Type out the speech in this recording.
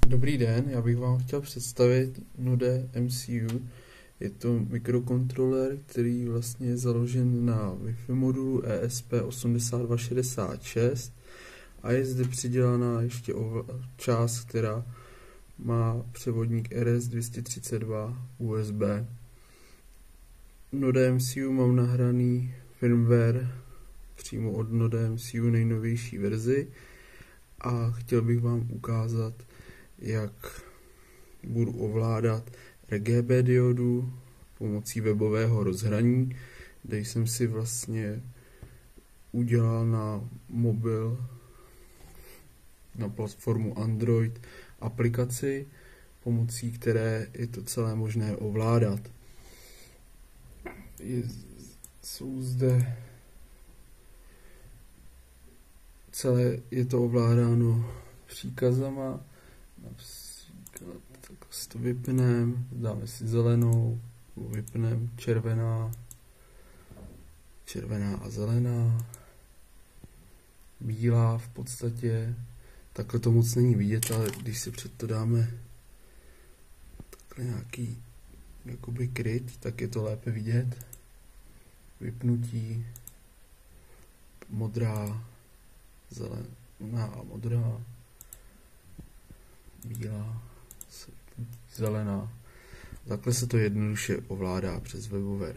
Dobrý den, já bych vám chtěl představit Node MCU. Je to mikrokontroler, který vlastně je založen na Wi-Fi modulu ESP8266 a je zde přidělaná ještě část, která má převodník RS232 USB. Node MCU mám nahraný firmware přímo od Node MCU nejnovější verzi a chtěl bych vám ukázat, jak budu ovládat RGB diodu pomocí webového rozhraní, kde jsem si vlastně udělal na mobil, na platformu Android aplikaci, pomocí které je to celé možné ovládat. Jsou zde celé je to ovládáno příkazama, například tak si to vypneme, dáme si zelenou, vypneme červená a zelená, bílá v podstatě, takhle to moc není vidět, ale když si před to dáme takhle nějaký jakoby kryt, tak je to lépe vidět. Vypnutí, modrá, zelená a modrá, bílá, zelená. Takhle se to jednoduše ovládá přes webové